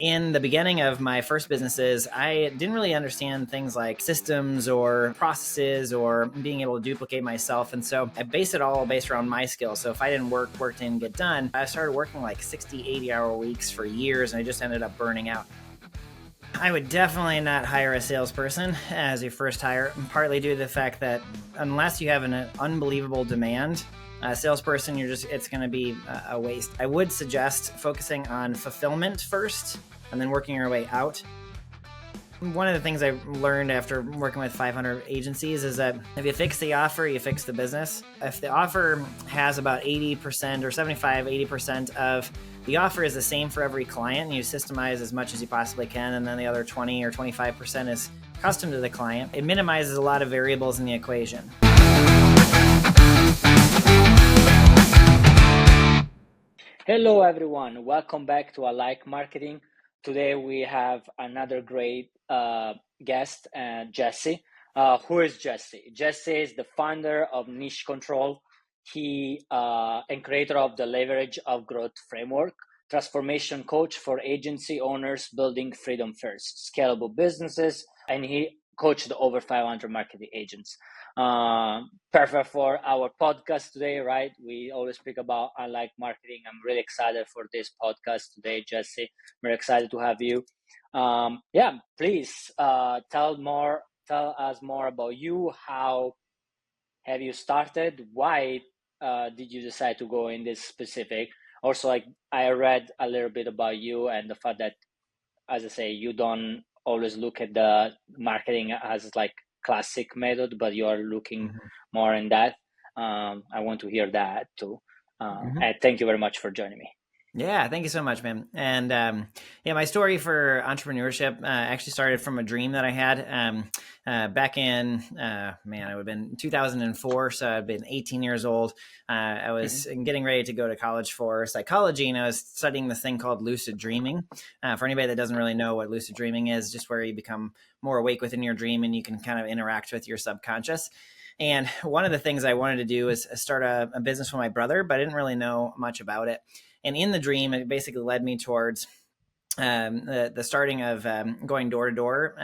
In the beginning of my first businesses, I didn't really understand things like systems or processes or being able to duplicate myself. And so I based it all based around my skills. So if I didn't work didn't get done, I started working like 60, 80-hour weeks for years, and I just ended up burning out. I would definitely not hire a salesperson as your first hire, partly due to the fact that unless you have an unbelievable demand, a salesperson, it's going to be a waste. I would suggest focusing on fulfillment first and then working your way out. One of the things I learned after working with 500 agencies is that if you fix the offer, you fix the business. If the offer has about 80% or 75, 80% of the offer is the same for every client, and you systemize as much as you possibly can, and then the other 20 or 25% is custom to the client, it minimizes a lot of variables in the equation. Hello, everyone. Welcome back to I Like Marketing. Today we have another great guest, Jesse. Who is Jesse? Jesse is the founder of Niche Control. He and creator of the Leverage of Growth framework, transformation coach for agency owners building freedom first, scalable businesses, and he coached over 500 marketing agents. Perfect for our podcast today, right? We always speak about unlike marketing. I'm really excited for this podcast today, Jesse. We're excited to have you. Please tell us more about you. How have you started? Why did you decide to go in this specific? Also, like I read a little bit about you and the fact that, as I say, you don't always look at the marketing as like classic method, but you are looking more in that. I want to hear that too. And thank you very much for joining me. Yeah, thank you so much, man. And my story for entrepreneurship actually started from a dream that I had back in, it would have been 2004. So I'd been 18 years old. I was getting ready to go to college for psychology, and I was studying this thing called lucid dreaming. For anybody that doesn't really know what lucid dreaming is, just where you become more awake within your dream and you can kind of interact with your subconscious. And one of the things I wanted to do is start a business with my brother, but I didn't really know much about it. And in the dream, it basically led me towards the starting of going door to door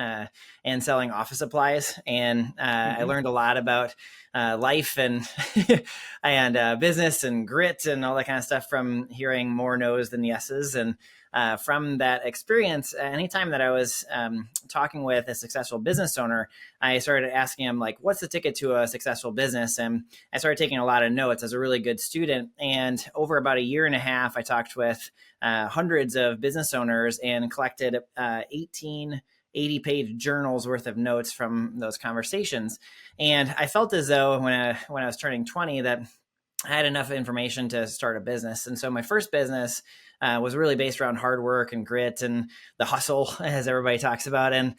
and selling office supplies. And I learned a lot about life and and business and grit and all that kind of stuff from hearing more no's than yeses. And from that experience, anytime that I was talking with a successful business owner, I started asking him, like, what's the ticket to a successful business? And I started taking a lot of notes as a really good student. And over about a year and a half, I talked with hundreds of business owners and collected 18 80-page journals worth of notes from those conversations. And I felt as though when I was turning 20 that I had enough information to start a business. And so my first business was really based around hard work and grit and the hustle, as everybody talks about. And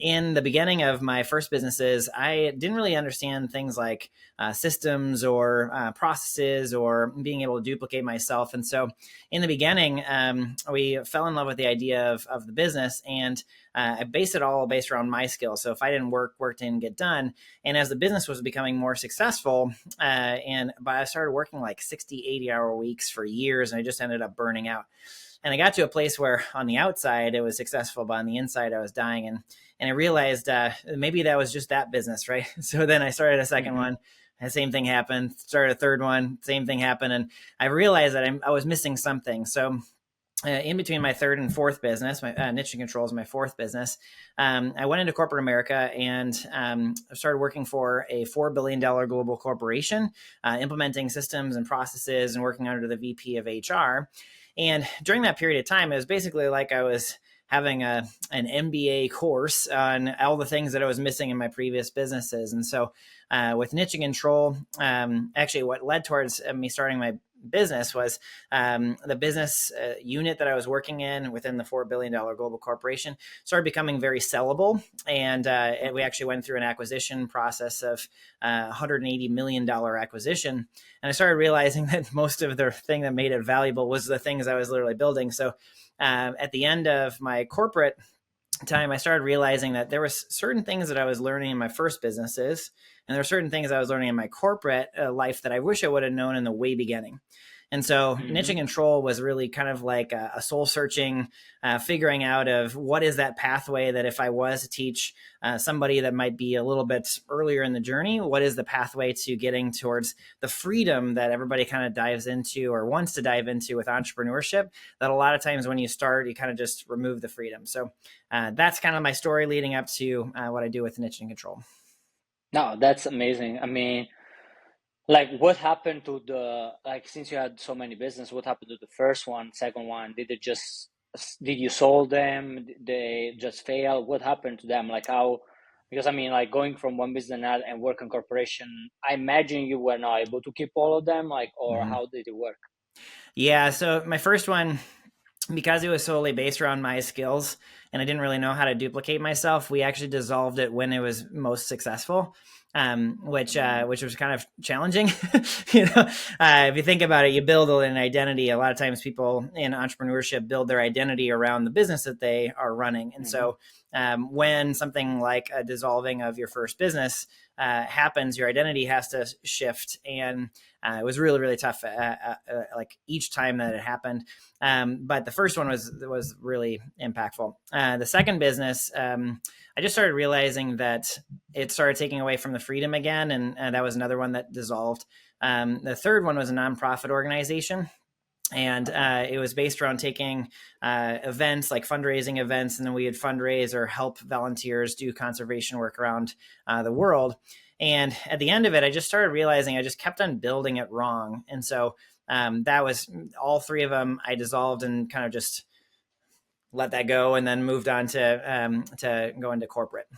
in the beginning of my first businesses, I didn't really understand things like systems or processes or being able to duplicate myself. And so in the beginning, we fell in love with the idea of the business, and I based it all based around my skills. So if I didn't work didn't get done. And as the business was becoming more successful, but I started working like 60, 80-hour weeks for years, and I just ended up burning out. And I got to a place where on the outside it was successful, but on the inside I was dying. And I realized maybe that was just that business, right? So then I started a second one. The same thing happened. Started a third one. Same thing happened. And I realized that I was missing something. So in between my third and fourth business, my Niche Control is my fourth business, I went into corporate America and started working for a $4 billion global corporation, implementing systems and processes and working under the VP of HR. And during that period of time, it was basically like I was having an MBA course on all the things that I was missing in my previous businesses. And so with Niche Control, actually what led towards me starting my business was the business unit that I was working in within the $4 billion global corporation started becoming very sellable. And we actually went through an acquisition process of $180 million acquisition. And I started realizing that most of the thing that made it valuable was the things I was literally building. So at the end of my corporate time, I started realizing that there was certain things that I was learning in my first businesses, and there were certain things I was learning in my corporate life that I wish I would have known in the way beginning. And so niche Mm-hmm. and control was really kind of like a soul searching, figuring out of what is that pathway that if I was to teach somebody that might be a little bit earlier in the journey, what is the pathway to getting towards the freedom that everybody kind of dives into or wants to dive into with entrepreneurship, that a lot of times when you start, you kind of just remove the freedom. So that's kind of my story leading up to what I do with niche and control. No, that's amazing. I mean, like what happened to the, like, since you had so many business, what happened to the first one, second one? Did you sold them? Did they just fail? What happened to them? Like how, because I mean, like going from one business and work in corporation, I imagine you were not able to keep all of them, like, or Mm-hmm. how did it work? Yeah. So my first one, because it was solely based around my skills and I didn't really know how to duplicate myself, we actually dissolved it when it was most successful. Which was kind of challenging. If you think about it, you build an identity. A lot of times, people in entrepreneurship build their identity around the business that they are running, and Mm-hmm. so when something like a dissolving of your first business happens, your identity has to shift, and it was really, really tough. Like each time that it happened, but the first one was really impactful. The second business, I just started realizing that it started taking away from the freedom again, and that was another one that dissolved. The third one was a nonprofit organization, and Okay. it was based around taking events like fundraising events, and then we would fundraise or help volunteers do conservation work around the world. And at the end of it, I just started realizing I just kept on building it wrong, and so that was all three of them. I dissolved and kind of just let that go, and then moved on to go into corporate.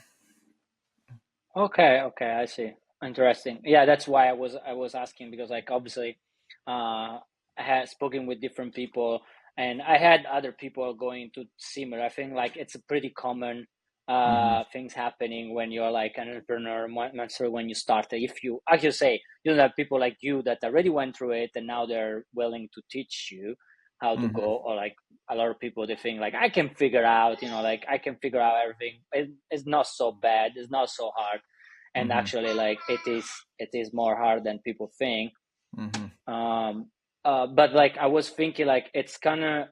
Okay, okay, I see. Interesting. Yeah, that's why I was asking, because like obviously I had spoken with different people, and I had other people going to similar. I think like it's a pretty common Mm-hmm. things happening when you're like an entrepreneur, sure when you start. If you, as you say, you know, have people like you that already went through it and now they're willing to teach you how to Mm-hmm. go, or like a lot of people they think like I can figure out, like I can figure out everything. It's not so bad, it's not so hard, and Mm-hmm. actually like it is more hard than people think. Mm-hmm. um but like I was thinking like it's kind of,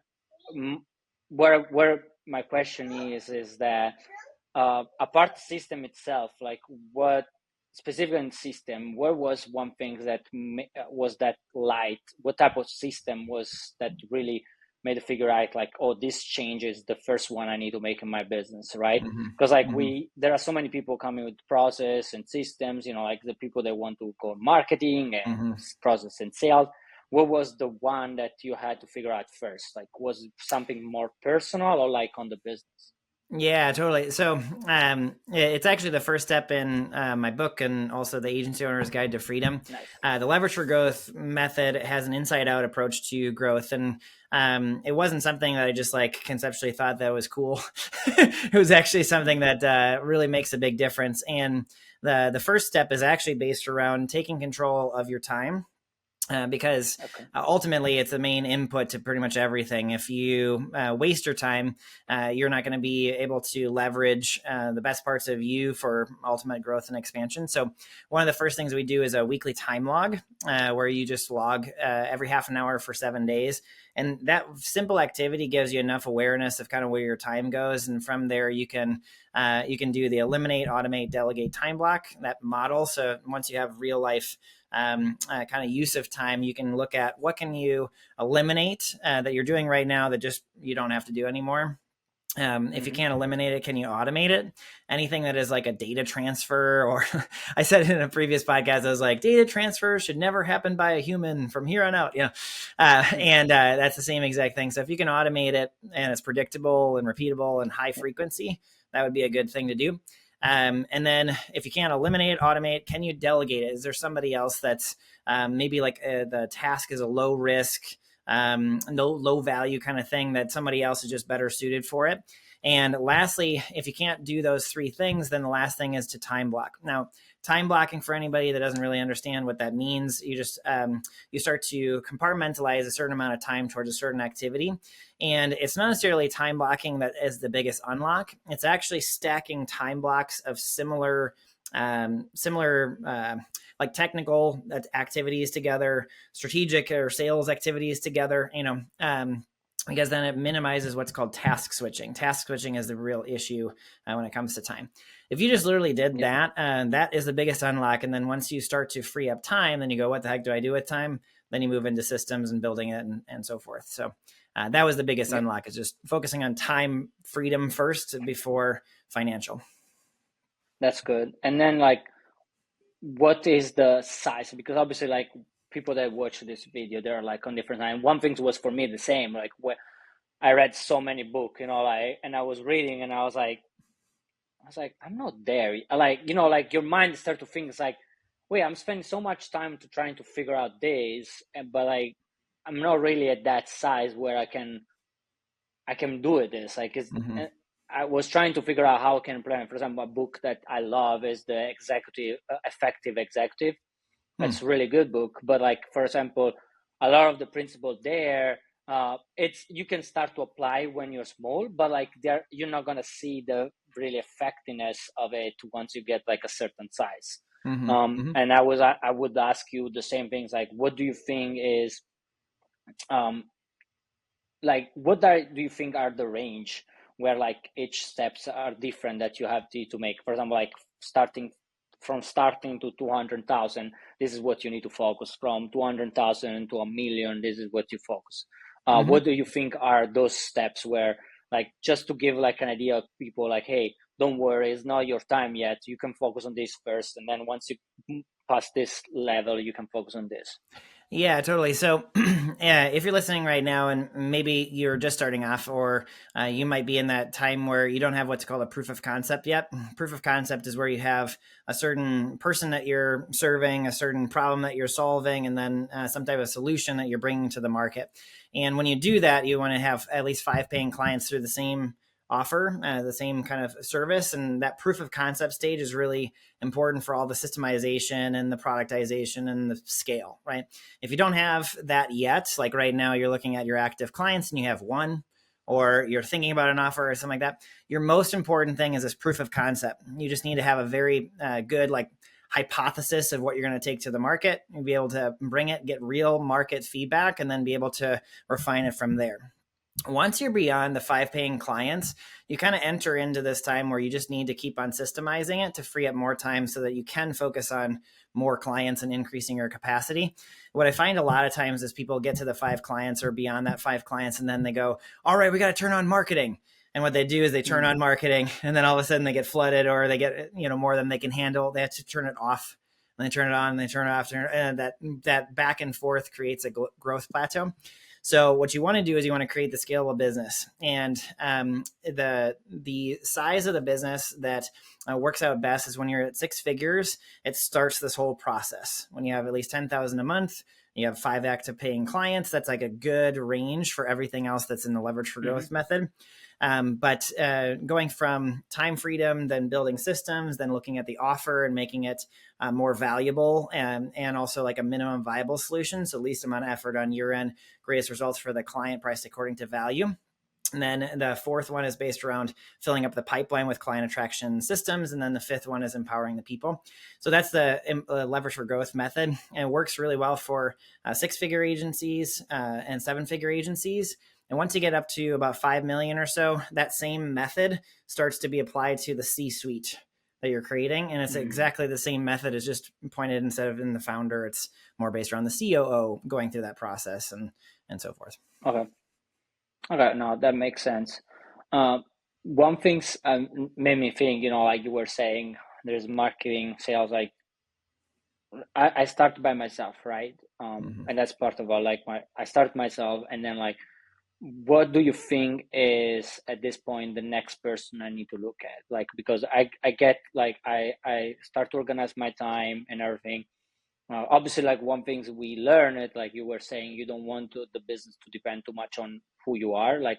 where my question is that apart system itself, like what specific system, where was one thing that was that light, what type of system was that really made a figure out like, oh, this changes the first one I need to make in my business, right? Mm-hmm. Because like Mm-hmm. there are so many people coming with process and systems, like the people that want to go marketing and Mm-hmm. process and sales. What was the one that you had to figure out first? Like, was it something more personal or like on the business? Yeah, totally. So it's actually the first step in my book and also the Agency Owner's Guide to Freedom. Nice. The Leverage for Growth method has an inside out approach to growth. And it wasn't something that I just like conceptually thought that was cool. It was actually something that really makes a big difference. And the first step is actually based around taking control of your time, because Okay. ultimately it's the main input to pretty much everything. If you waste your time, you're not going to be able to leverage the best parts of you for ultimate growth and expansion. So one of the first things we do is a weekly time log, where you just log every half an hour for 7 days. And that simple activity gives you enough awareness of kind of where your time goes. And from there, you can do the eliminate, automate, delegate time block, that model. So once you have real life kind of use of time, you can look at what can you eliminate that you're doing right now that just you don't have to do anymore. If you Mm-hmm. can't eliminate it, can you automate it? Anything that is like a data transfer, or I said in a previous podcast, I was like, data transfer should never happen by a human from here on out. And that's the same exact thing. So if you can automate it and it's predictable and repeatable and high frequency, that would be a good thing to do. And then if you can't eliminate, automate, can you delegate it? Is there somebody else that's maybe like the task is a low risk, no low value kind of thing that somebody else is just better suited for it? And lastly, if you can't do those three things, then the last thing is to time block. Now, time blocking, for anybody that doesn't really understand what that means, you just you start to compartmentalize a certain amount of time towards a certain activity. And it's not necessarily time blocking that is the biggest unlock. It's actually stacking time blocks of similar similar like technical activities together, strategic or sales activities together, because then it minimizes what's called task switching. Task switching is the real issue when it comes to time. If you just literally did that, that is the biggest unlock. And then once you start to free up time, then you go, what the heck do I do with time? Then you move into systems and building it and so forth. So that was the biggest unlock, is just focusing on time freedom first before financial. That's good. And then like, what is the size? Because obviously like people that watch this video, they're like on different time. One thing was for me the same, like when I read so many books, and I was reading and I was like, I'm not there. Like, like your mind start to think, it's like, wait, I'm spending so much time to trying to figure out this, but like, I'm not really at that size where I can do it. This like, I was trying to figure out how I can plan. For example, a book that I love is the Effective Executive. It's a really good book, but like, for example, a lot of the principles there, it's you can start to apply when you're small, but like you're not gonna see the really effectiveness of it once you get like a certain size. And I would ask you the same things, like, what do you think is, like, do you think are the range where like each steps are different that you have to make? For example, like starting to 200,000, this is what you need to focus. From 200,000 to a million, this is what you focus. What do you think are those steps where, like, just to give like an idea of people, like, hey, don't worry, it's not your time yet. You can focus on this first, and then once you pass this level, you can focus on this. Yeah, totally. So, yeah, if you're listening right now and maybe you're just starting off, or you might be in that time where you don't have what's called a proof of concept yet. Proof of concept is where you have a certain person that you're serving, a certain problem that you're solving, and then some type of solution that you're bringing to the market. And when you do that, you want to have at least 5 paying clients through the same offer, the same kind of service. And that proof of concept stage is really important for all the systemization and the productization and the scale, right? If you don't have that yet, like right now you're looking at your active clients and you have one, or you're thinking about an offer or something like that, your most important thing is this proof of concept. You just need to have a very good like hypothesis of what you're going to take to the market and be able to bring it, get real market feedback, and then be able to refine it from there. Once you're beyond the 5 paying clients, you kind of enter into this time where you just need to keep on systemizing it to free up more time so that you can focus on more clients and increasing your capacity. What I find a lot of times is people get to the 5 clients or beyond that 5 clients, and then they go, all right, we got to turn on marketing. And what they do is they turn on marketing, and then all of a sudden they get flooded, or they get, more than they can handle. They have to turn it off, and they turn it on, and they turn it off, and that back and forth creates a growth plateau. So what you want to do is you want to create the scalable business, and the size of the business that works out best is when you're at 6 figures. It starts this whole process. When you have at least 10,000 a month, you have 5 active paying clients. That's like a good range for everything else that's in the leverage for growth method. But going from time freedom, then building systems, then looking at the offer and making it more valuable, and also like a minimum viable solution. So least amount of effort on your end, greatest results for the client, priced according to value. And then the 4th one is based around filling up the pipeline with client attraction systems. And then the 5th one is empowering the people. So that's the leverage for growth method. And it works really well for 6-figure agencies and 7-figure agencies. And once you get up to about 5 million or so, that same method starts to be applied to the C-suite that you're creating. And it's exactly the same method. It's just pointed instead of in the founder. It's more based around the COO going through that process and so forth. Okay. No, that makes sense. One thing made me think, like you were saying, there's marketing, sales. Like I started by myself, right? And that's part of I started myself, and then like, what do you think is at this point the next person I need to look at? Like, because I get like I start to organize my time and everything. Obviously, like one thing we learn it, like you were saying, you don't want the business to depend too much on who you are, like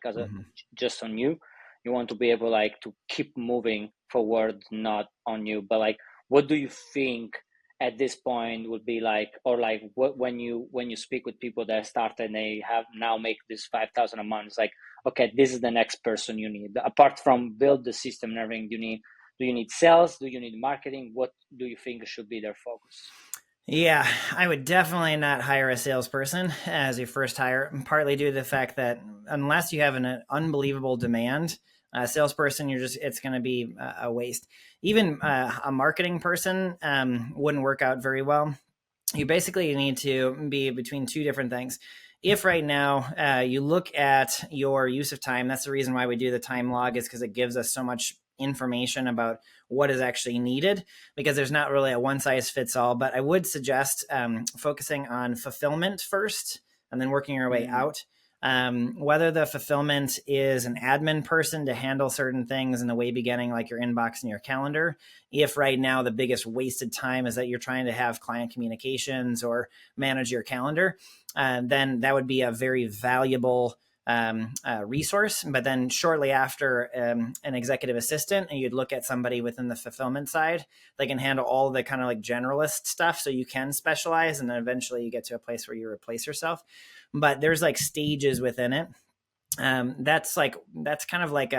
just on you. You want to be able like to keep moving forward, not on you. But like, what do you think at this point would be like, or like what when you speak with people that start and they have now make this 5,000 a month, it's like, okay, this is the next person you need. Apart from build the system and everything, you need Do you need sales? Do you need marketing? What do you think should be their focus? Yeah, I would definitely not hire a salesperson as your first hire, partly due to the fact that unless you have an unbelievable demand, a salesperson, it's going to be a waste. Even a marketing person wouldn't work out very well. You basically need to be between two different things. If right now you look at your use of time, that's the reason why we do the time log, is because it gives us so much information about what is actually needed, because there's not really a one size fits all. But I would suggest focusing on fulfillment first and then working your way out. Whether the fulfillment is an admin person to handle certain things in the way beginning, like your inbox and your calendar. If right now the biggest wasted time is that you're trying to have client communications or manage your calendar, then that would be a very valuable resource. But then shortly after, an executive assistant, and you'd look at somebody within the fulfillment side. They can handle all the kind of like generalist stuff, so you can specialize, and then eventually you get to a place where you replace yourself. But there's like stages within it. That's kind of like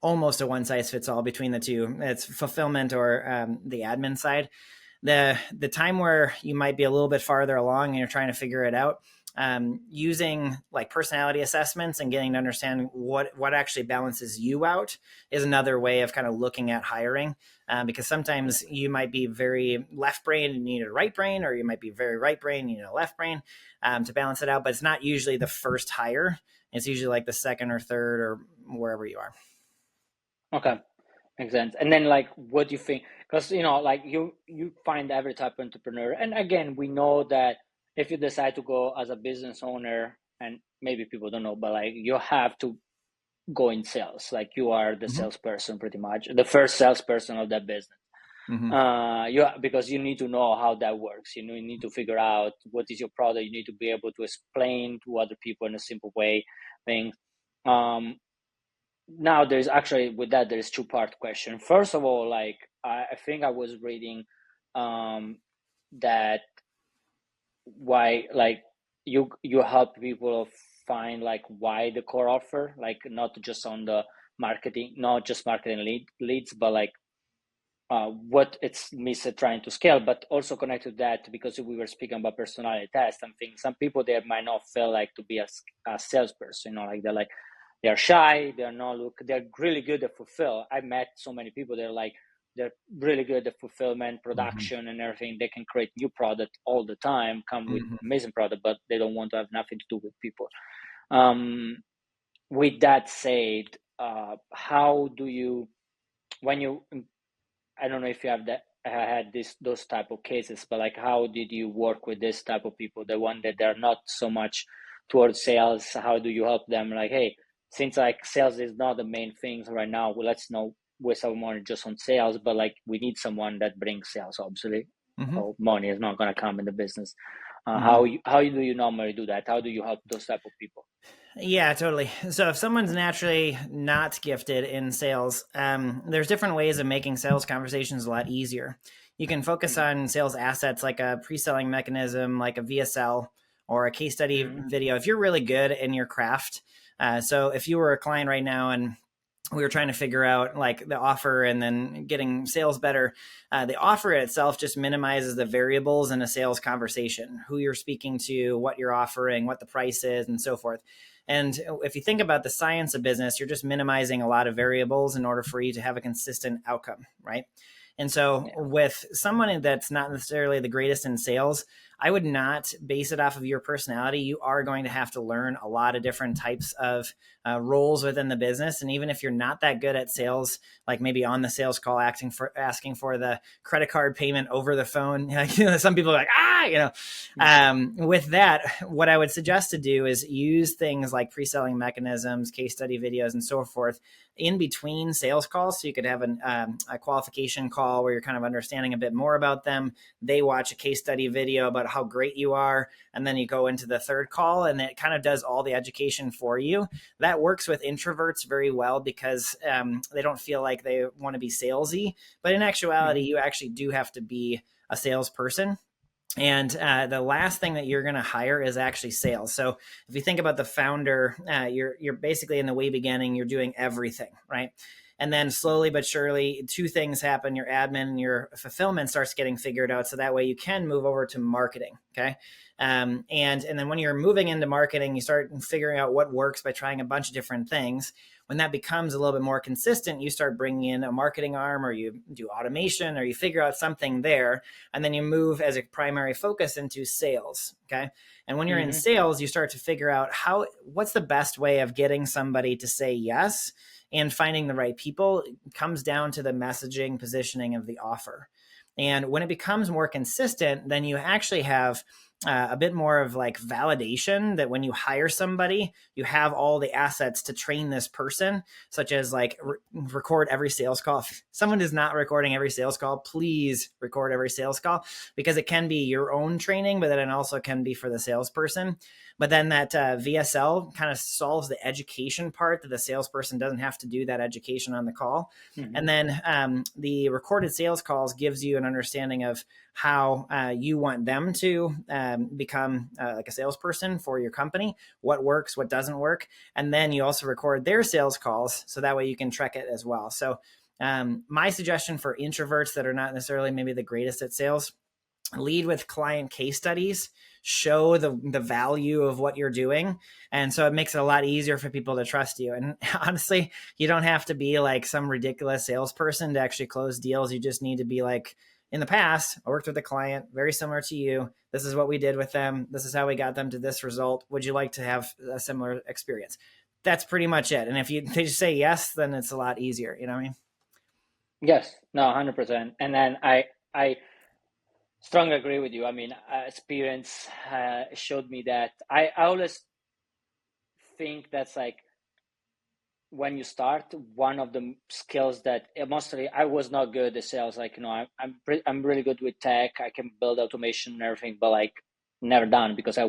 almost a one size fits all between the two. It's fulfillment or the admin side. The time where you might be a little bit farther along and you're trying to figure it out, using like personality assessments and getting to understand what actually balances you out is another way of kind of looking at hiring. Because sometimes you might be very left brain and you need a right brain, or you might be very right brain and you need a left brain to balance it out. But it's not usually the first hire. It's usually like the second or third or wherever you are. Okay, makes sense. And then, like, what do you think? Because like you find every type of entrepreneur, and again, we know that if you decide to go as a business owner, and maybe people don't know, but like you have to go in sales. Like you are the salesperson, pretty much the first salesperson of that business. Because you need to know how that works. You need to figure out what is your product. You need to be able to explain to other people in a simple way things. Now there's actually, with that, there's two-part question. First of all, like I think I was reading that why, like, you help people find like why the core offer, like not just on the marketing, not just marketing leads, but like what it's trying to scale, but also connected to that, because we were speaking about personality tests and things. Some people, they might not feel like to be a salesperson, like they're shy, they're really good at fulfill. I met so many people, they're really good at fulfillment, production, and everything. They can create new product all the time, come with amazing product, but they don't want to have nothing to do with people. With that said, how do you, when you, I don't know if you have had those type of cases, but like how did you work with this type of people, the one that they're not so much towards sales? How do you help them? Like, hey, since like sales is not the main things right now, well, let's not waste our money just on sales, but like we need someone that brings sales, obviously. Or money is not going to come in the business. How do you normally do that? How do you help those type of people? Yeah, totally. So if someone's naturally not gifted in sales, there's different ways of making sales conversations a lot easier. You can focus on sales assets like a pre-selling mechanism, like a VSL or a case study video. If you're really good in your craft, so if you were a client right now and we were trying to figure out like the offer and then getting sales better, the offer itself just minimizes the variables in a sales conversation: who you're speaking to, what you're offering, what the price is, and so forth. And if you think about the science of business, you're just minimizing a lot of variables in order for you to have a consistent outcome, right? And so with someone that's not necessarily the greatest in sales, I would not base it off of your personality. You are going to have to learn a lot of different types of roles within the business. And even if you're not that good at sales, like maybe on the sales call, asking for the credit card payment over the phone, some people are like, with that, what I would suggest to do is use things like pre-selling mechanisms, case study videos, and so forth in between sales calls. So you could have a qualification call where you're kind of understanding a bit more about them. They watch a case study video about how great you are, and then you go into the third call, and it kind of does all the education for you. That works with introverts very well because they don't feel like they want to be salesy, but in actuality, you actually do have to be a salesperson. And the last thing that you're going to hire is actually sales. So if you think about the founder, you're basically in the way beginning, you're doing everything, right? And then slowly but surely, two things happen: your admin and your fulfillment starts getting figured out. So that way you can move over to marketing. Okay. And then when you're moving into marketing, you start figuring out what works by trying a bunch of different things. When that becomes a little bit more consistent, you start bringing in a marketing arm, or you do automation, or you figure out something there, and then you move as a primary focus into sales. Okay. And when you're in sales, you start to figure out what's the best way of getting somebody to say yes, and finding the right people. It comes down to the messaging, positioning of the offer. And when it becomes more consistent, then you actually have a bit more of like validation that when you hire somebody, you have all the assets to train this person, such as like record every sales call. If someone is not recording every sales call, please record every sales call, because it can be your own training, but then it also can be for the salesperson. But then that VSL kind of solves the education part, that the salesperson doesn't have to do that education on the call. And then the recorded sales calls gives you an understanding of how you want them to become like a salesperson for your company, what works, what doesn't work. And then you also record their sales calls, so that way you can track it as well. So my suggestion for introverts that are not necessarily maybe the greatest at sales: lead with client case studies, show the value of what you're doing. And so it makes it a lot easier for people to trust you. And honestly, you don't have to be like some ridiculous salesperson to actually close deals. You just need to be like, in the past, I worked with a client very similar to you. This is what we did with them. This is how we got them to this result. Would you like to have a similar experience? That's pretty much it. And if they just say yes, then it's a lot easier. You know what I mean? Yes, no, 100%. And then I strongly agree with you. I mean, experience showed me that. I always think that's like, when you start, one of the skills that mostly I was not good at sales. Like, I'm really good with tech. I can build automation and everything, but like never done, because I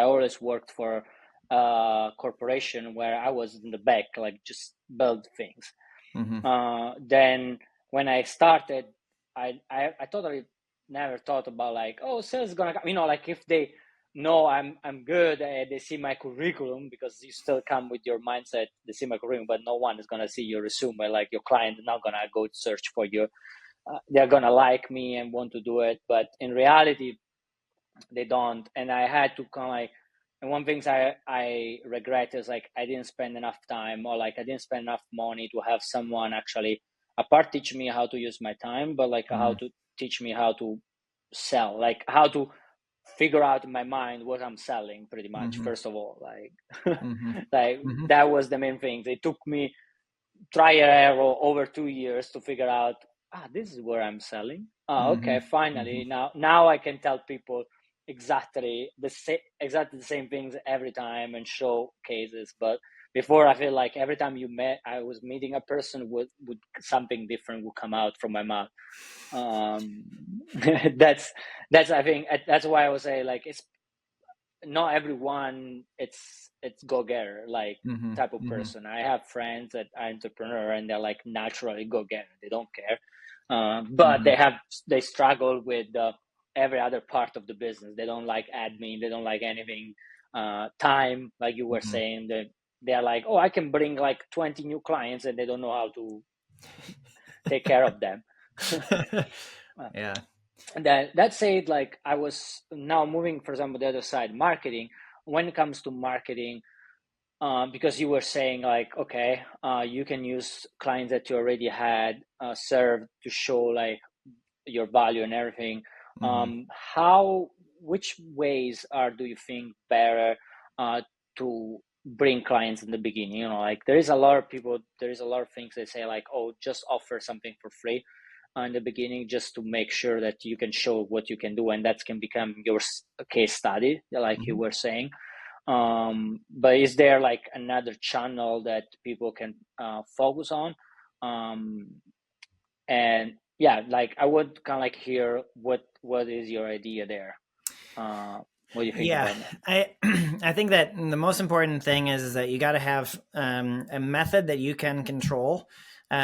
always worked for a corporation where I was in the back, like just build things. Then when I started, I totally never thought about like, oh, sales is gonna come. Like if they know I'm good, they see my curriculum, because you still come with your mindset. They see my curriculum, but no one is gonna see your resume. Like your client is not gonna go search for you. They're gonna like me and want to do it, but in reality, they don't. And I had to kind of like, and one thing I regret is like I didn't spend enough time, or like I didn't spend enough money to have someone actually apart teach me how to use my time, but like how to teach me how to sell, like how to figure out in my mind what I'm selling, pretty much. First of all, like like that was the main thing. They took me trial and error over 2 years to figure out, this is where I'm selling. Okay, finally, now I can tell people exactly the same things every time and show cases. But before, I feel like every time I was meeting a person, would something different would come out from my mouth. That's I think that's why I would say like it's not everyone. It's go-getter like type of person. I have friends that are entrepreneur and they're like naturally go-getter. They don't care, but they struggle with every other part of the business. They don't like admin. They don't like anything. Time, like you were saying, they're like, oh, I can bring like 20 new clients, and they don't know how to take care of them. Yeah. That said, like I was now moving, for example, the other side, marketing. When it comes to marketing, because you were saying like, okay, you can use clients that you already had served to show like your value and everything. Which ways do you think better to bring clients in the beginning? Like there is a lot of things they say like, oh, just offer something for free in the beginning, just to make sure that you can show what you can do, and that can become your case study, like you were saying. But is there like another channel that people can focus on? And yeah, like I would kind of like hear what is your idea there. What do you think about that? I think that the most important thing is that you got to have a method that you can control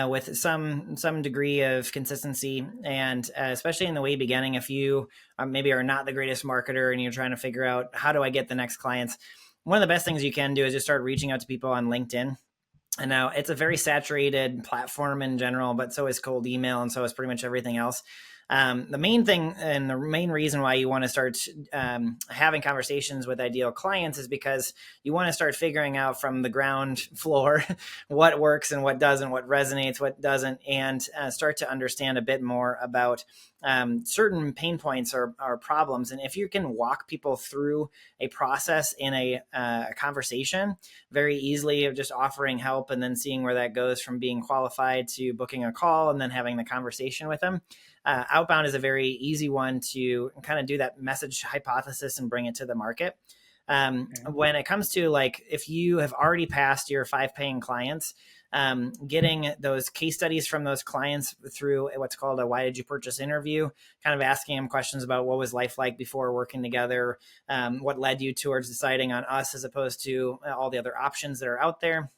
with some degree of consistency, and especially in the way beginning, if you maybe are not the greatest marketer and you're trying to figure out how do I get the next clients, one of the best things you can do is just start reaching out to people on LinkedIn. And now it's a very saturated platform in general, but so is cold email, and so is pretty much everything else. The main thing and the main reason why you want to start having conversations with ideal clients is because you want to start figuring out from the ground floor what works and what doesn't, what resonates, what doesn't, and start to understand a bit more about certain pain points or problems. And if you can walk people through a process in a conversation very easily of just offering help and then seeing where that goes from being qualified to booking a call and then having the conversation with them. Outbound is a very easy one to kind of do that message hypothesis and bring it to the market. When it comes to like, if you have already passed your 5 paying clients, getting those case studies from those clients through what's called a why did you purchase interview, kind of asking them questions about what was life like before working together, what led you towards deciding on us as opposed to all the other options that are out there.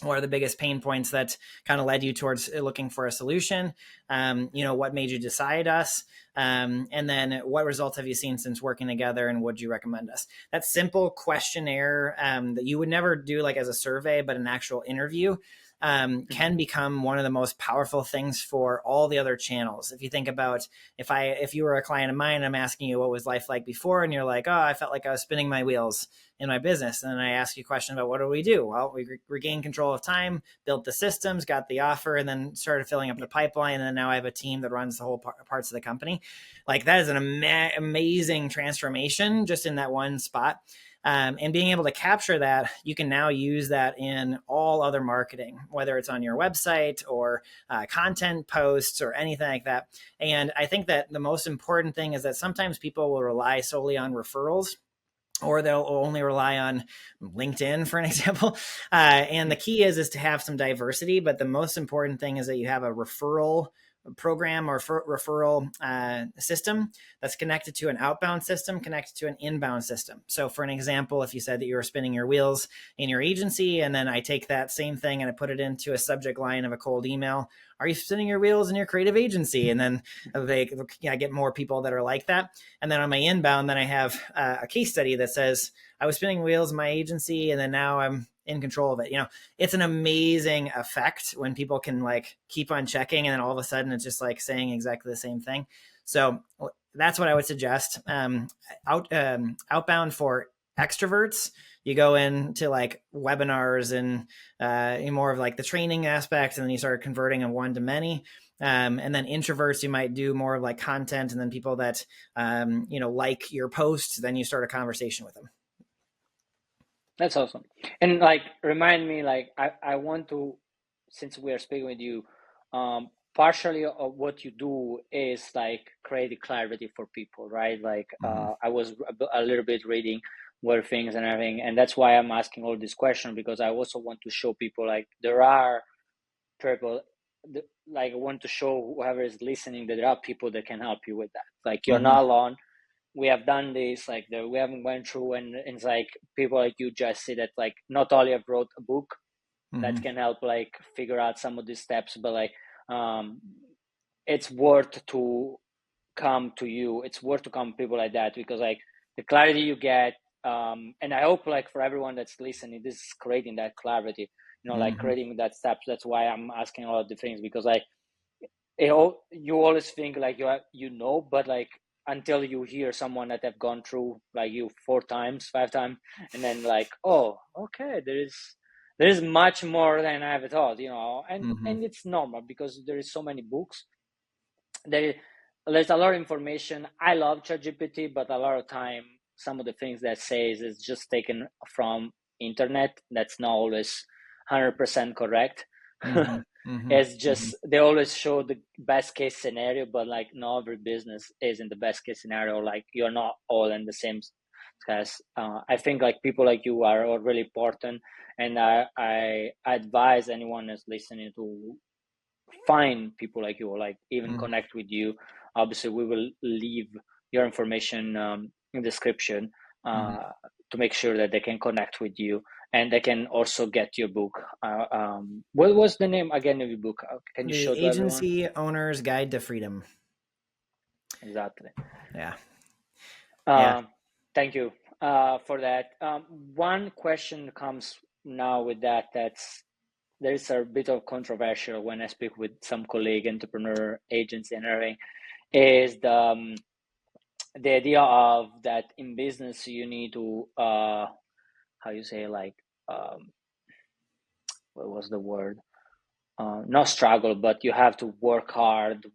What are the biggest pain points that kind of led you towards looking for a solution? What made you decide us? And then what results have you seen since working together, and would you recommend us? That simple questionnaire that you would never do like as a survey, but an actual interview can become one of the most powerful things for all the other channels. If you think about if you were a client of mine, I'm asking you what was life like before, and you're like, oh, I felt like I was spinning my wheels in my business. And then I ask you a question about what do we do? Well, we regained control of time, built the systems, got the offer, and then started filling up the pipeline. And then now I have a team that runs the whole parts of the company. Like that is an amazing transformation just in that one spot. And being able to capture that, you can now use that in all other marketing, whether it's on your website or content posts or anything like that. And I think that the most important thing is that sometimes people will rely solely on referrals, or they'll only rely on LinkedIn, for an example. And the key is to have some diversity. But the most important thing is that you have a referral program or referral system that's connected to an outbound system, connected to an inbound system. So for an example, if you said that you were spinning your wheels in your agency, and then I take that same thing and I put it into a subject line of a cold email, are you spinning your wheels in your creative agency? And then I get more people that are like that. And then on my inbound, then I have a case study that says, I was spinning wheels in my agency, and then now I'm in control of it. It's an amazing effect when people can like keep on checking, and then all of a sudden it's just like saying exactly the same thing. So that's what I would suggest. Outbound for extroverts, you go into like webinars and more of like the training aspect, and then you start converting a one to many. And then introverts, you might do more of like content, and then people that like your posts, then you start a conversation with them. That's awesome. And like, remind me, like, I want to, since we are speaking with you, partially of what you do is like create clarity for people, right? Like, I was a little bit reading where things and everything, and that's why I'm asking all these questions, because I also want to show people like there are people, like I want to show whoever is listening that there are people that can help you with that. Like you're not alone. We have done this, like we haven't went through, and it's like people like you, Jesse, that like not only have wrote a book that can help like figure out some of these steps, but like it's worth to come to you. It's worth to come to people like that, because like the clarity you get, and I hope like for everyone that's listening, this is creating that clarity, like creating that steps. That's why I'm asking all of the things, because like you always think like but like until you hear someone that have gone through like you 4 times, 5 times, and then like, oh, okay, there is much more than I ever thought, and it's normal because there is so many books. There's a lot of information. I love ChatGPT, but a lot of time some of the things that says is just taken from internet. That's not always 100% correct. It's just they always show the best case scenario, but like not every business is in the best case scenario. Like you're not all in the same class. I think like people like you are all really important, and I advise anyone that's listening to find people like you, or like even connect with you. Obviously we will leave your information in the description to make sure that they can connect with you, and they can also get your book. What was the name again of your book? Can you show to everyone? Agency Owner's Guide to Freedom. Exactly. Yeah. Thank you for that. One question comes now with that's there is a bit of controversial when I speak with some colleague, entrepreneur, agents, and everything, is the idea of that in business you need to how you say, like, um, what was the word? Not struggle, but you have to work hard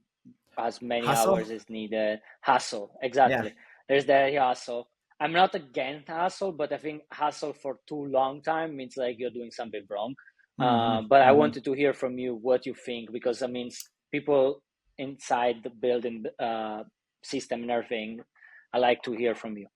as many Hustle. hours as needed. Hustle, Yeah. exactly. There's the hustle. I'm not against hustle, but I think hustle for too long time means like you're doing something wrong. Hmm. But I Hmm. wanted to hear from you what you think, because I mean, people inside the building system and everything, I like to hear from you.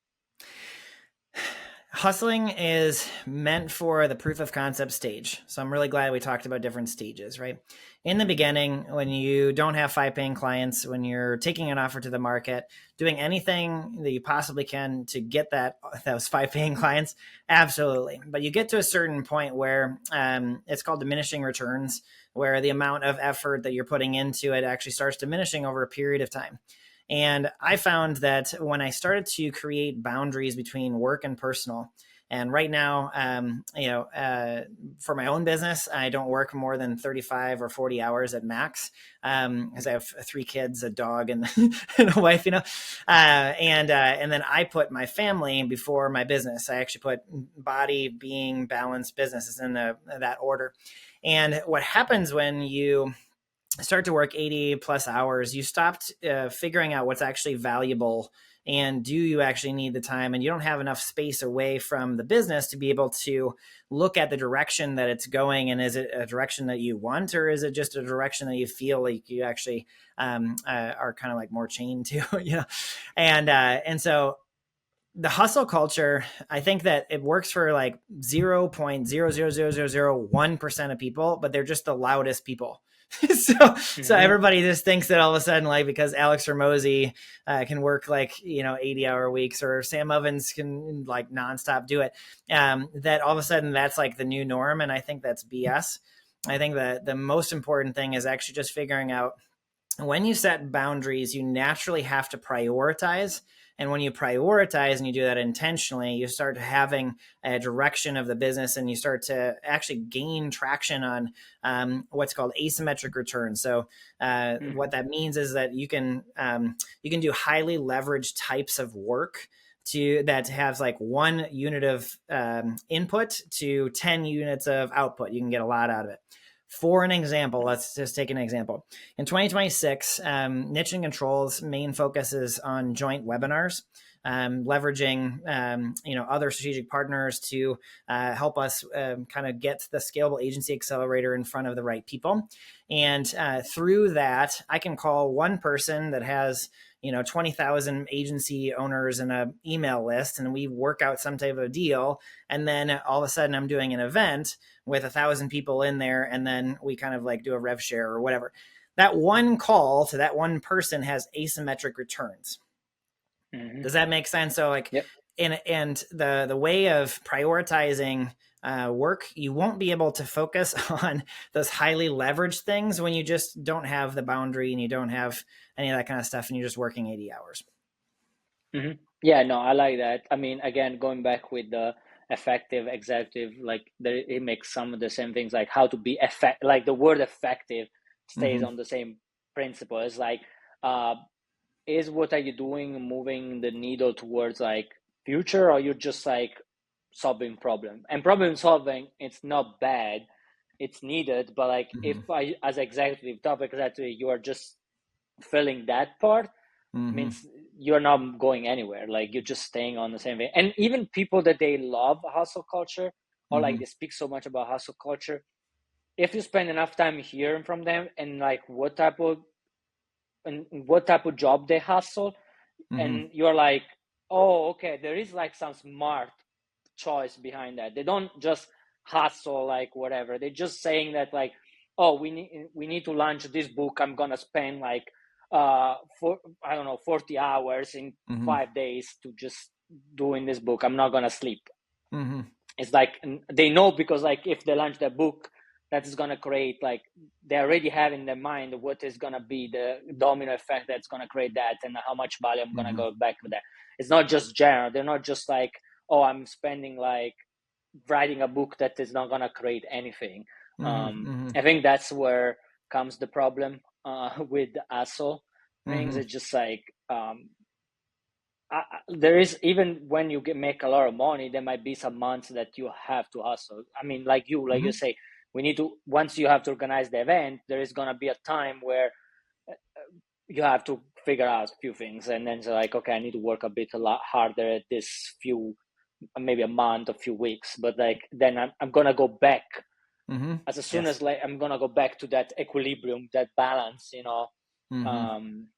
Hustling is meant for the proof of concept stage. So I'm really glad we talked about different stages, right? In the beginning, when you don't have 5 paying clients, when you're taking an offer to the market, doing anything that you possibly can to get those 5 paying clients, absolutely. But you get to a certain point where it's called diminishing returns, where the amount of effort that you're putting into it actually starts diminishing over a period of time. And I found that when I started to create boundaries between work and personal, and right now, for my own business, I don't work more than 35 or 40 hours at max, because I have 3 kids, a dog, and, and a wife, and then I put my family before my business. I actually put body, being, balance, business is in that order. And what happens when you start to work 80 plus hours, you stopped figuring out what's actually valuable, and do you actually need the time, and you don't have enough space away from the business to be able to look at the direction that it's going. And is it a direction that you want, or is it just a direction that you feel like you actually are kind of like more chained to? And so the hustle culture, I think that it works for like 0.0000001% of people, but they're just the loudest people. So Mm-hmm. everybody just thinks that all of a sudden, like, because Alex Ramosi can work like 80-hour weeks, or Sam Ovens can like nonstop do it, that all of a sudden that's like the new norm. And I think that's BS. I think that the most important thing is actually just figuring out, when you set boundaries, you naturally have to prioritize. And when you prioritize and you do that intentionally, you start having a direction of the business, and you start to actually gain traction on what's called asymmetric returns. So what Mm-hmm. that means is that you can do highly leveraged types of work that has like 1 unit of input to 10 units of output. You can get a lot out of it. For an example, let's just take an example. In 2026, Niche and Control's main focus is on joint webinars, leveraging other strategic partners to help us kind of get the Scalable Agency Accelerator in front of the right people. And through that, I can call one person that has 20,000 agency owners in an email list, and we work out some type of deal. And then all of a sudden I'm doing an event with 1,000 people in there, and then we kind of like do a rev share or whatever. That one call to that one person has asymmetric returns. Mm-hmm. Does that make sense? So like, Yep. and the way of prioritizing work, you won't be able to focus on those highly leveraged things when you just don't have the boundary, and you don't have any of that kind of stuff, and you're just working 80 hours. Mm-hmm. Yeah, no, I like that. I mean, again, going back with the effective executive, like there, it makes some of the same things, like how to be effect, like the word effective stays Mm-hmm. on the same principle. It's like, uh, is what are you doing moving the needle towards like future, or you're just like solving problem? And problem solving, it's not bad, it's needed. But like, if Mm-hmm. I, as executive, top executive, you are just filling that part, Mm-hmm. means you're not going anywhere. Like you're just staying on the same thing. And even people that they love hustle culture, or like Mm-hmm. they speak so much about hustle culture, if you spend enough time hearing from them and like what type of job they hustle, Mm-hmm. and you're like, oh, okay, there is like some smart choice behind that. They don't just hustle like whatever. They're just saying that like, oh, we need to launch this book. I'm gonna spend like for I don't know 40 hours in Mm-hmm. 5 days to just doing this book. I'm not gonna sleep. Mm-hmm. It's like they know, because like if they launch the book, that is gonna create, like, they already have in their mind what is gonna be the domino effect that's gonna create that, and how much value I'm gonna Mm-hmm. go back with that. It's not just general. They're not just like, oh, I'm spending like writing a book that is not gonna create anything. I think that's where comes the problem with the ASO things. Mm-hmm. It's just like there is, even when you make a lot of money, there might be some months that you have to hustle. I mean, like you Mm-hmm. say, we need to, once you have to organize the event, there is going to be a time where you have to figure out a few things, and then it's like, okay, I need to work a lot harder at this few, maybe a month, a few weeks, but like then I'm gonna go back Mm-hmm. as soon Yes. as like I'm gonna go back to that equilibrium, that balance, Mm-hmm. um,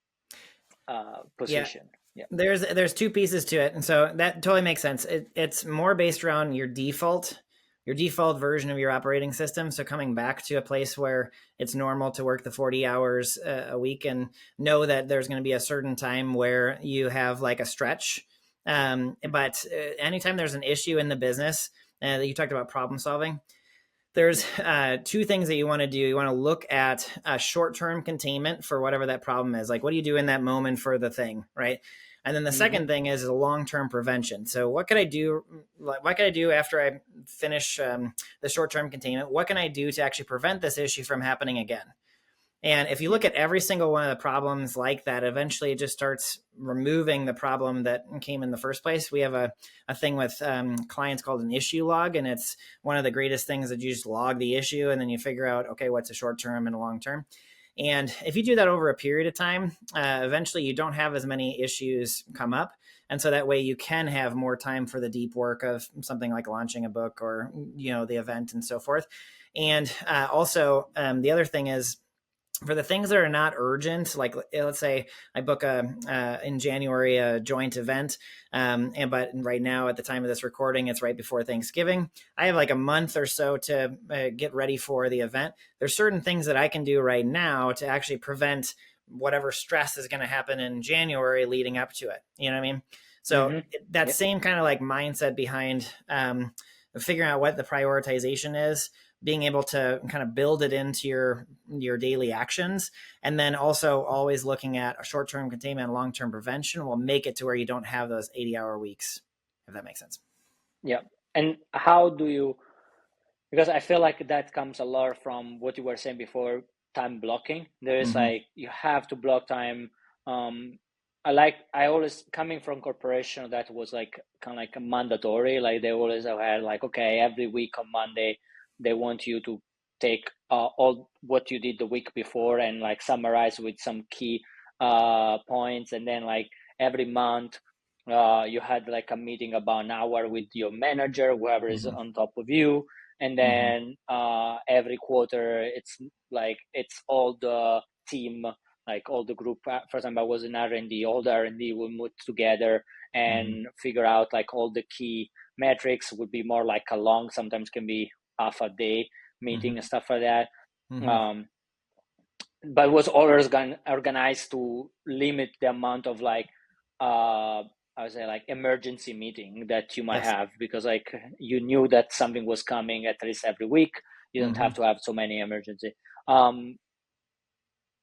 Yeah. position. Yeah. There's two pieces to it, and so that totally makes sense. It's more based around your default version of your operating system. So coming back to a place where it's normal to work the 40 hours a week, and know that there's going to be a certain time where you have like a stretch. But anytime there's an issue in the business, you talked about problem solving, there's two things that you want to do. You want to look at short-term containment for whatever that problem is. Like, what do you do in that moment for the thing, right? And then the Mm-hmm. second thing is a long-term prevention. So, what could I do? What can I do after I finish the short-term containment? What can I do to actually prevent this issue from happening again? And if you Yeah. look at every single one of the problems like that, eventually it just starts removing the problem that came in the first place. We have a thing with clients called an issue log, and it's one of the greatest things that you just log the issue and then you figure out, okay, what's a short term and a long term. And if you do that over a period of time, eventually you don't have as many issues come up. And so that way you can have more time for the deep work of something like launching a book or, the event and so forth. And also, the other thing is, for the things that are not urgent, like let's say I book in January a joint event, but right now at the time of this recording, it's right before Thanksgiving. I have like a month or so to get ready for the event. There's certain things that I can do right now to actually prevent whatever stress is going to happen in January leading up to it. You know what I mean? So Mm-hmm. that Yeah. same kind of like mindset behind figuring out what the prioritization is, being able to kind of build it into your daily actions, and then also always looking at a short-term containment and long-term prevention will make it to where you don't have those 80-hour weeks, if that makes sense. Yeah. And how do you, because I feel like that comes a lot from what you were saying before, time blocking. There is Mm-hmm. like, you have to block time. Um, I always, coming from corporation, that was like kind of like a mandatory. Like they always have had like, okay, every week on Monday, they want you to take all what you did the week before and like summarize with some key points. And then like every month, you had like a meeting about an hour with your manager, whoever is Mm-hmm. on top of you. And Mm-hmm. then every quarter, it's all the team, like all the group. For example, I was in R&D, all the R&D will meet together Mm-hmm. and figure out like all the key metrics. Would be more like a long, sometimes can be half a day meeting and stuff like that. Mm-hmm. um, but was always organized to limit the amount of like I would say like emergency meeting that you might Yes. have, because like you knew that something was coming at least every week. You don't Mm-hmm. have to have so many emergency. um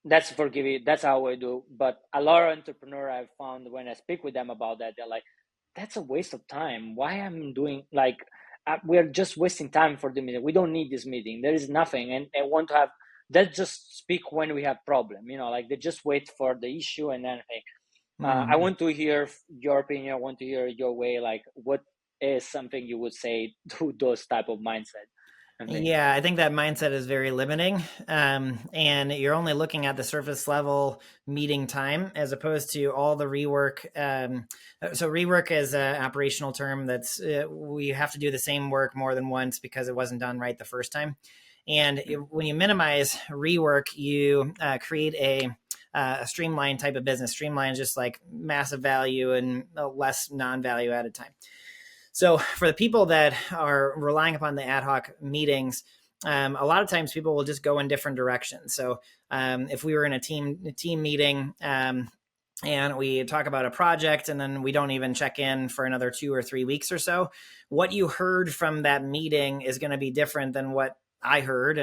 that's forgiving. That's how I do. But a lot of entrepreneur I've found, when I speak with them about that, they're like, that's a waste of time. Why I'm doing like we're just wasting time for the meeting. We don't need this meeting. There is nothing, and I want to have that. Just speak when we have problem. Like they just wait for the issue and then hey, I Mm-hmm. want to hear your opinion. I want to hear your way. Like, what is something you would say to those type of mindset and thing? Yeah, I think that mindset is very limiting. And you're only looking at the surface level meeting time as opposed to all the rework. So, rework is an operational term that's we have to do the same work more than once because it wasn't done right the first time. And when you minimize rework, you create a streamlined type of business. Streamline is just like massive value and less non value added time. So for the people that are relying upon the ad hoc meetings, a lot of times people will just go in different directions. So if we were in a team meeting, and we talk about a project and then we don't even check in for another 2 or 3 weeks or so, what you heard from that meeting is going to be different than what I heard,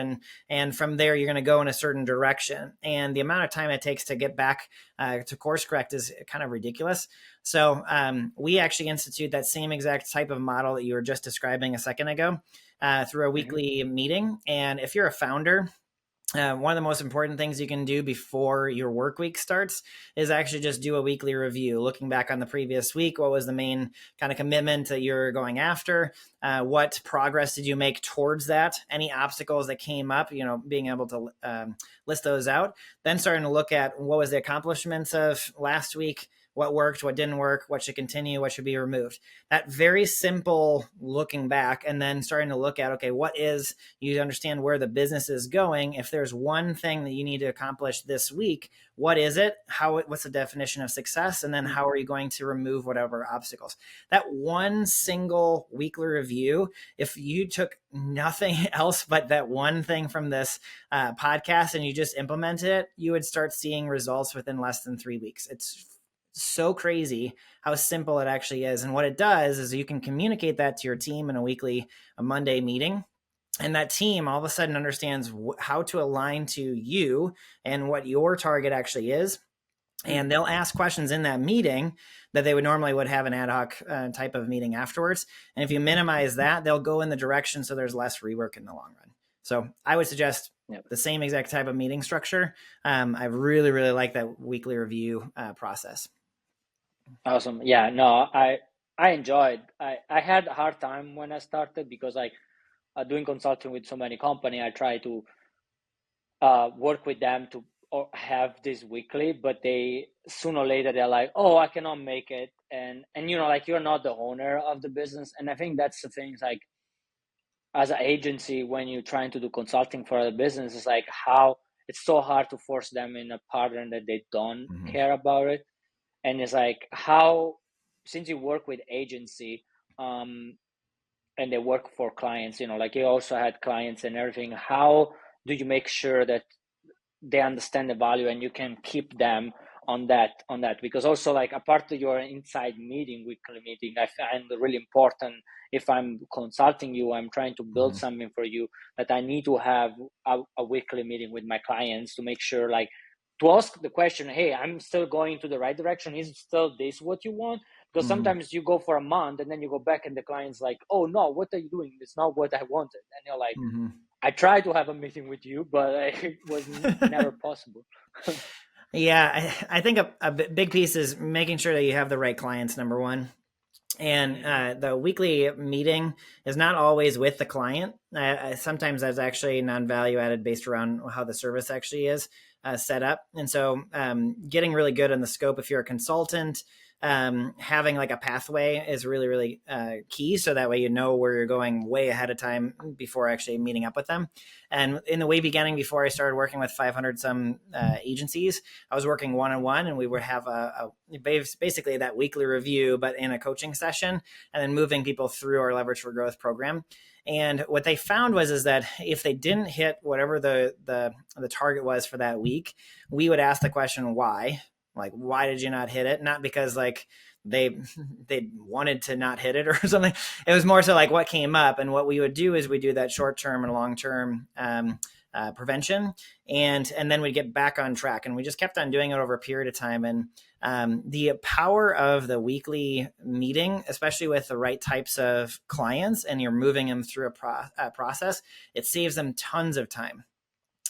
and from there you're going to go in a certain direction, and the amount of time it takes to get back to course correct is kind of ridiculous. So we actually institute that same exact type of model that you were just describing a second ago. through a Mm-hmm. weekly meeting. And if you're a founder, one of the most important things you can do before your work week starts is actually just do a weekly review, looking back on the previous week. What was the main kind of commitment that you're going after? What progress did you make towards that? Any obstacles that came up, being able to list those out. Then starting to look at what was the accomplishments of last week, what worked, what didn't work, what should continue, what should be removed. That very simple looking back, and then starting to look at, okay, you understand where the business is going. If there's one thing that you need to accomplish this week, what is it? What's the definition of success? And then how are you going to remove whatever obstacles? That one single weekly review, if you took nothing else but that one thing from this podcast and you just implemented it, you would start seeing results within less than 3 weeks. It's so crazy how simple it actually is. And what it does is you can communicate that to your team in a Monday meeting. And that team all of a sudden understands how to align to you and what your target actually is. And they'll ask questions in that meeting that they would have an ad hoc type of meeting afterwards. And if you minimize that, they'll go in the direction so there's less rework in the long run. So I would suggest the same exact type of meeting structure. I really, really like that weekly review process. Awesome. Yeah, no, I enjoyed. I had a hard time when I started because doing consulting with so many company, I try to work with them to have this weekly, but they sooner or later they're like, oh, I cannot make it, and like you're not the owner of the business, and I think that's the thing. Like as an agency, when you're trying to do consulting for the business, it's like how it's so hard to force them in a partner that they don't care about it. And it's like how, since you work with agency and they work for clients, like you also had clients and everything, how do you make sure that they understand the value and you can keep them on that? Because also, like, apart of your inside weekly meeting, I find really important. If I'm consulting you, I'm trying to build something for you, that I need to have a weekly meeting with my clients to make sure, like, to ask the question, hey, I'm still going to the right direction, is still this what you want? Because sometimes you go for a month and then you go back and the client's like, oh no, what are you doing? It's not what I wanted. And you're like, I tried to have a meeting with you, but it was never possible. Yeah, I think a big piece is making sure that you have the right clients, number one. And the weekly meeting is not always with the client. Sometimes that's actually non-value added based around how the service actually is set up. And so getting really good on the scope, if you're a consultant, having like a pathway is really, really key. So that way, where you're going way ahead of time before actually meeting up with them. And in the way beginning, before I started working with 500 some agencies, I was working one-on-one, and we would have basically that weekly review, but in a coaching session, and then moving people through our Leverage for Growth program. And what they found is that if they didn't hit whatever the target was for that week, we would ask the question, why? Like, why did you not hit it? Not because like they wanted to not hit it or something. It was more so like what came up. And what we would do is we do that short-term and long-term prevention, and then we get back on track. And we just kept on doing it over a period of time. And the power of the weekly meeting, especially with the right types of clients, and you're moving them through a process, it saves them tons of time.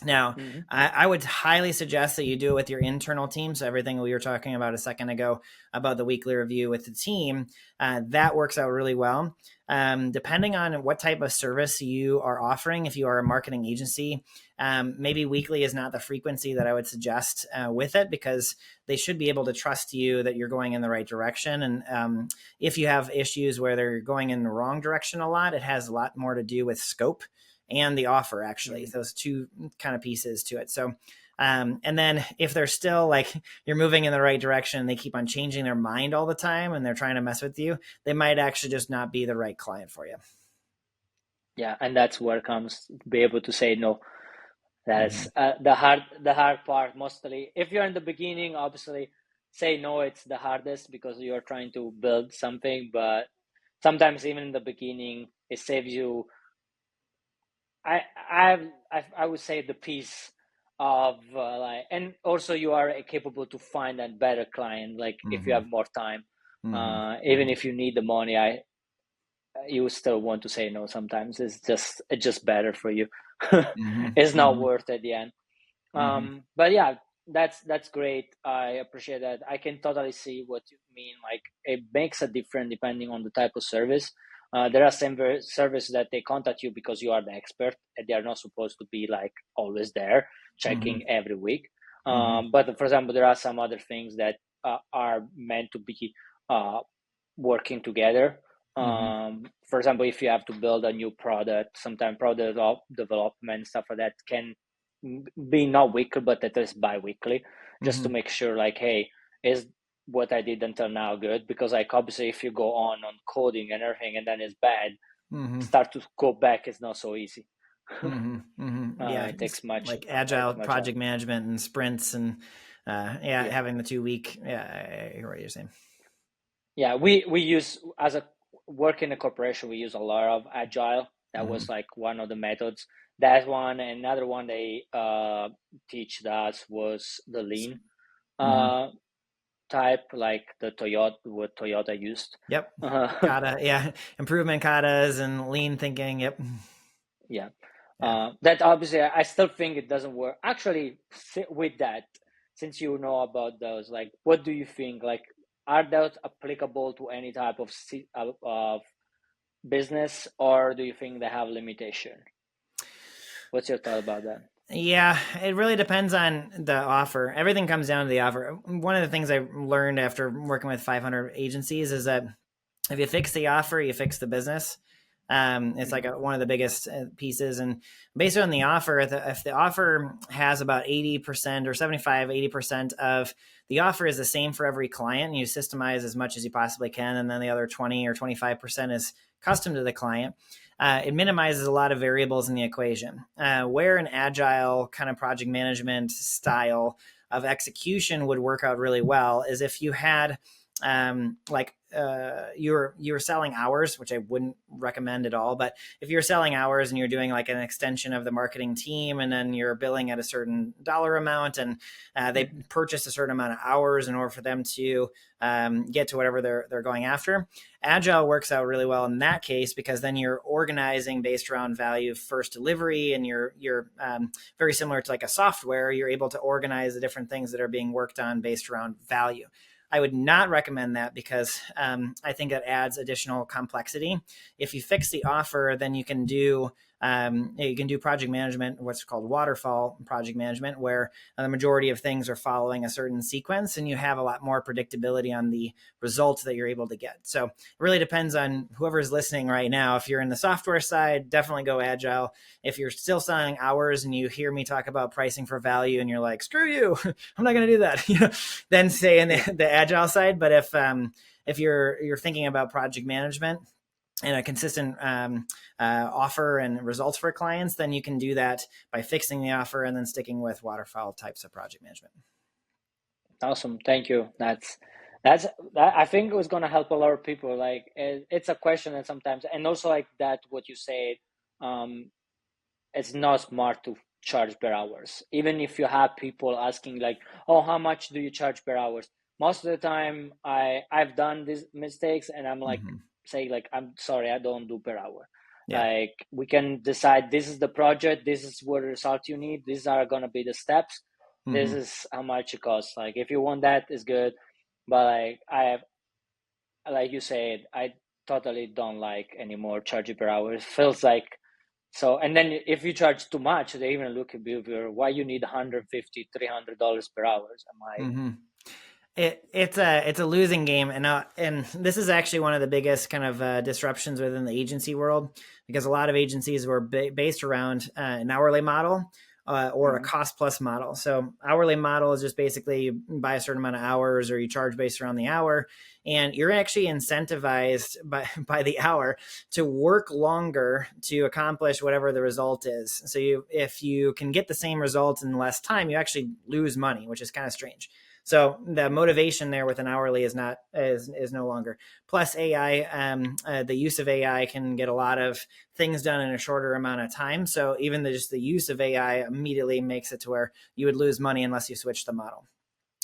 Now, I would highly suggest that you do it with your internal team. So everything we were talking about a second ago about the weekly review with the team, that works out really well. Depending on what type of service you are offering, if you are a marketing agency, maybe weekly is not the frequency that I would suggest with it, because they should be able to trust you that you're going in the right direction. And if you have issues where they're going in the wrong direction a lot, it has a lot more to do with scope and the offer, actually, those two kind of pieces to it. So, and then if they're still like you're moving in the right direction, they keep on changing their mind all the time and they're trying to mess with you, they might actually just not be the right client for you. Yeah, and that's where comes be able to say no. That's the hard part. Mostly, if you're in the beginning, obviously, say no. It's the hardest because you're trying to build something. But sometimes, even in the beginning, it saves you. I would say the piece of like, and also you are capable to find a better client. Like if you have more time, even if you need the money, you still want to say no sometimes. It's just better for you. Mm-hmm. It's not Mm-hmm. worth at the end. Mm-hmm. But yeah, that's great. I appreciate that. I can totally see what you mean. Like it makes a difference depending on the type of service. There are some services that they contact you because you are the expert, and they are not supposed to be like always there Mm-hmm. checking every week. Mm-hmm. But for example, there are some other things that are meant to be uh, working together. Mm-hmm. For example, if you have to build a new product, sometimes product development stuff like that can be not weekly, but at least bi-weekly, just to Mm-hmm. make sure like, hey, is what I did until now good? Because like obviously if you go on coding and everything and then it's bad, Mm-hmm. start to go back is not so easy. Mm-hmm. Mm-hmm. Yeah, It it's takes much like agile much help. project management and sprints and yeah, Yeah. having the 2 week. Yeah, I hear what you're saying. Yeah, we use as a work in a corporation, we use a lot of agile. That Mm-hmm. was like one of the methods. That one, another one they teach us was the lean Mm-hmm. uh type, like the Toyota, what Toyota used. Yep. uh, Kata, yeah, improvement katas and lean thinking. Yep. yeah. Yeah. That obviously I still think it doesn't work actually. With that, since you know about those, like what do you think, like are those applicable to any type of business, or do you think they have limitation? What's your thought about that? Yeah, it really depends on the offer. Everything comes down to the offer. One of the things I learned after working with 500 agencies is that if you fix the offer, you fix the business. It's like Mm-hmm. one of the biggest pieces. And based on the offer, if the offer has about 80% or 75, 80% of the offer is the same for every client, you systemize as much as you possibly can. And then the other 20 or 25% is custom to the client. It minimizes a lot of variables in the equation. Where an agile kind of project management style of execution would work out really well is if you had you're selling hours, which I wouldn't recommend at all. But if you're selling hours and you're doing like an extension of the marketing team, and then you're billing at a certain dollar amount, and they Mm-hmm. purchase a certain amount of hours in order for them to get to whatever they're going after. Agile works out really well in that case because then you're organizing based around value first delivery, and you're very similar to like a software. You're able to organize the different things that are being worked on based around value. I would not recommend that because I think it adds additional complexity. If you fix the offer, then you can do project management, what's called waterfall project management, where the majority of things are following a certain sequence, and you have a lot more predictability on the results that you're able to get. So it really depends on whoever's listening right now. If you're in the software side, definitely go agile. If you're still selling hours and you hear me talk about pricing for value and you're like, screw you, I'm not going to do that, then stay in Yeah. the agile side. But if you're thinking about project management and a consistent offer and results for clients, then you can do that by fixing the offer and then sticking with waterfall types of project management. Awesome. Thank you. That's that. I think it was gonna help a lot of people. Like it's a question that sometimes, and also like that what you said. Um, it's not smart to charge per hours. Even if you have people asking like, "Oh, how much do you charge per hours?" Most of the time, I've done these mistakes, and I'm like, Mm-hmm. say like, "I'm sorry, I don't do per hour." Yeah. Like we can decide this is the project, this is what result you need, these are gonna be the steps, this Mm-hmm. is how much it costs. Like if you want that, is good, but like I have, like you said, I totally don't like anymore charging per hour. It feels like so, and then if you charge too much, they even look at behavior. Why you need 150, $300 per hour? I'm like, Mm-hmm. It's a losing game, and this is actually one of the biggest kind of disruptions within the agency world, because a lot of agencies were based around an hourly model or a mm-hmm, cost plus model. So hourly model is just basically you buy a certain amount of hours or you charge based around the hour, and you're actually incentivized by the hour to work longer to accomplish whatever the result is. So if you can get the same results in less time, you actually lose money, which is kind of strange. So the motivation there with an hourly is no longer. Plus AI, the use of AI can get a lot of things done in a shorter amount of time. So even just the use of AI immediately makes it to where you would lose money unless you switch the model.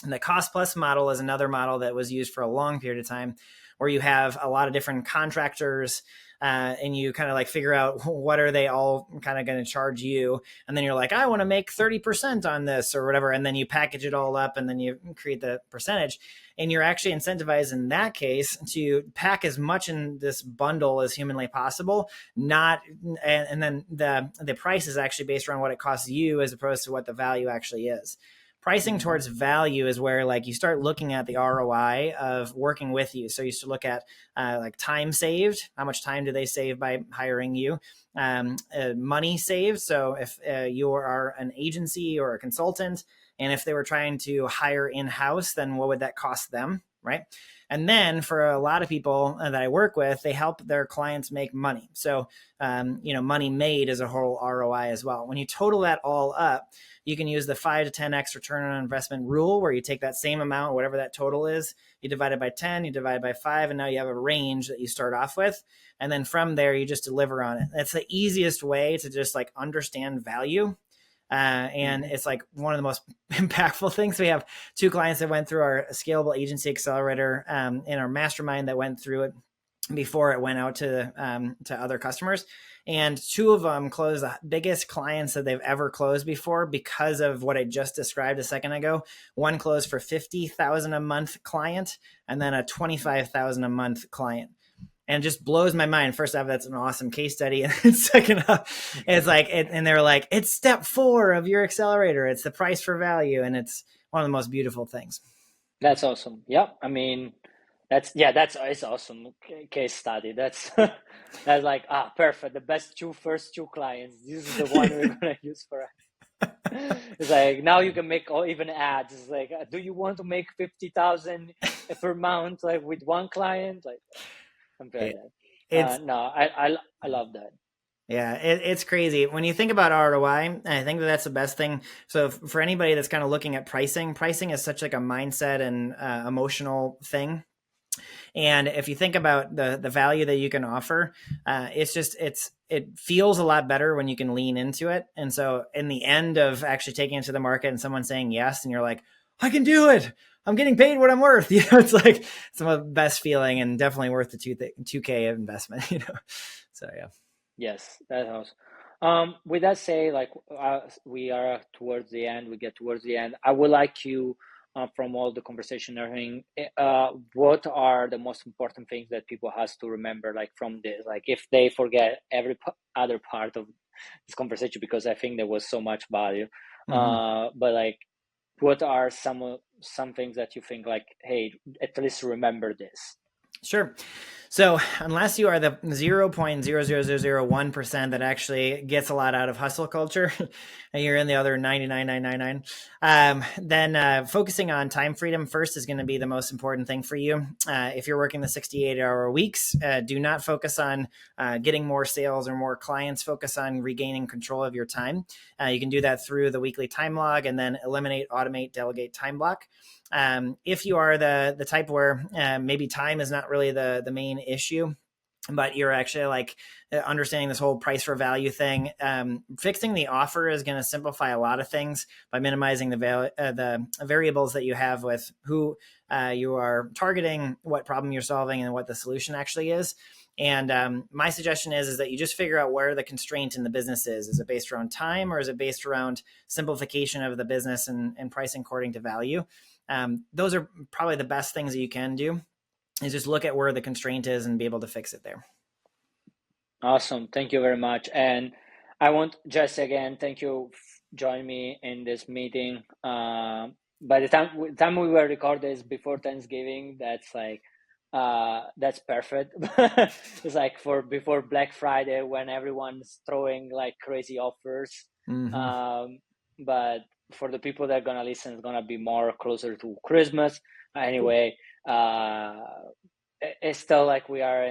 And the cost plus model is another model that was used for a long period of time, where you have a lot of different contractors, and you kind of like figure out what are they all kind of going to charge you. And then you're like, I want to make 30% on this or whatever. And then you package it all up and then you create the percentage. And you're actually incentivized in that case to pack as much in this bundle as humanly possible. Not, and then the price is actually based around what it costs you as opposed to what the value actually is. Pricing towards value is where like you start looking at the ROI of working with you. So you used to look at like time saved, how much time do they save by hiring you? Money saved. So if you are an agency or a consultant, and if they were trying to hire in-house, then what would that cost them, right? And then for a lot of people that I work with, they help their clients make money. So, money made is a whole ROI as well. When you total that all up, you can use the 5 to 10x return on investment rule, where you take that same amount, whatever that total is, you divide it by 10, you divide it by 5, and now you have a range that you start off with. And then from there, you just deliver on it. That's the easiest way to just like understand value. And it's like one of the most impactful things. We have 2 clients that went through our scalable agency accelerator in our mastermind that went through it before it went out to other customers. And 2 of them closed the biggest clients that they've ever closed before because of what I just described a second ago. One closed for $50,000 a month client, and then a $25,000 a month client. And it just blows my mind. First off, that's an awesome case study. And second off, it's like, and they're like, it's step 4 of your accelerator. It's the price for value. And it's one of the most beautiful things. That's awesome. Yeah. I mean, it's awesome case study. That's like, perfect. The best first 2 clients. This is the one we're going to use for us. It's like, now you can make even ads. It's like, do you want to make 50,000 per month, like with one client? Like, compare that. No, I love that. Yeah, it's crazy. When you think about ROI, I think that's the best thing. So for anybody that's kind of looking at pricing is such like a mindset and emotional thing. And if you think about the value that you can offer, it feels a lot better when you can lean into it. And so in the end of actually taking it to the market and someone saying yes, and you're like, I can do it. I'm getting paid what I'm worth. It's like some of the best feeling, and definitely worth the 2K investment. So yeah. Yes, that's awesome. With that say, like we are towards the end, I would like you, from all the conversation and everything, what are the most important things that people has to remember, like from this, like if they forget every other part of this conversation, because I think there was so much value, but like, what are some things that you think like, hey, at least remember this? Sure. So unless you are the 0.00001% that actually gets a lot out of hustle culture, and you're in the other 99.999, then focusing on time freedom first is going to be the most important thing for you. If you're working the 68-hour weeks, do not focus on getting more sales or more clients. Focus on regaining control of your time. You can do that through the weekly time log, and then eliminate, automate, delegate time block. If you are the type where maybe time is not really the main issue, but you're actually like understanding this whole price for value thing, fixing the offer is going to simplify a lot of things by minimizing the variables that you have with who you are targeting, what problem you're solving, and what the solution actually is. And my suggestion is that you just figure out where the constraint in the business is. Is it based around time, or is it based around simplification of the business and pricing according to value? Those are probably the best things that you can do, is just look at where the constraint is and be able to fix it there. Awesome. Thank you very much. And I want, Jesse, again, thank you for joining me in this meeting. By the time we were recording this before Thanksgiving, that's like, that's perfect. It's like before Black Friday, when everyone's throwing like crazy offers. But for the people that are gonna listen, it's gonna be more closer to Christmas. Anyway, it's still like we are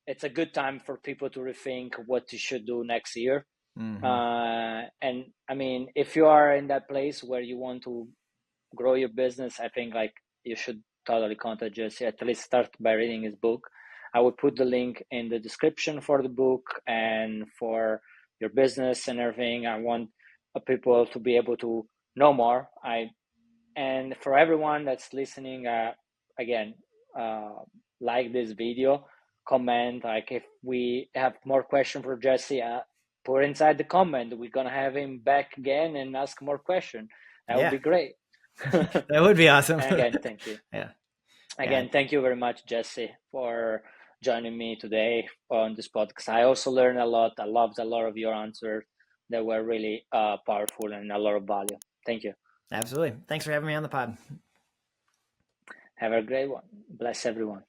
it's a good time for people to rethink what you should do next year. And I mean, if you are in that place where you want to grow your business, I think like you should totally contact Jesse. At least start by reading his book. I will put the link in the description for the book and for your business and everything. I want people to be able to know more. And for everyone that's listening, again, like this video, comment. Like if we have more questions for Jesse, put inside the comment. We're gonna have him back again and ask more questions. That would Yeah, be great. that would be awesome. And again, thank you. Yeah. Yeah. Again, thank you very much, Jesse, for joining me today on this podcast. I also learned a lot. I loved a lot of your answers that were really powerful and a lot of value. Thank you. Absolutely. Thanks for having me on the pod. Have a great one. Bless everyone.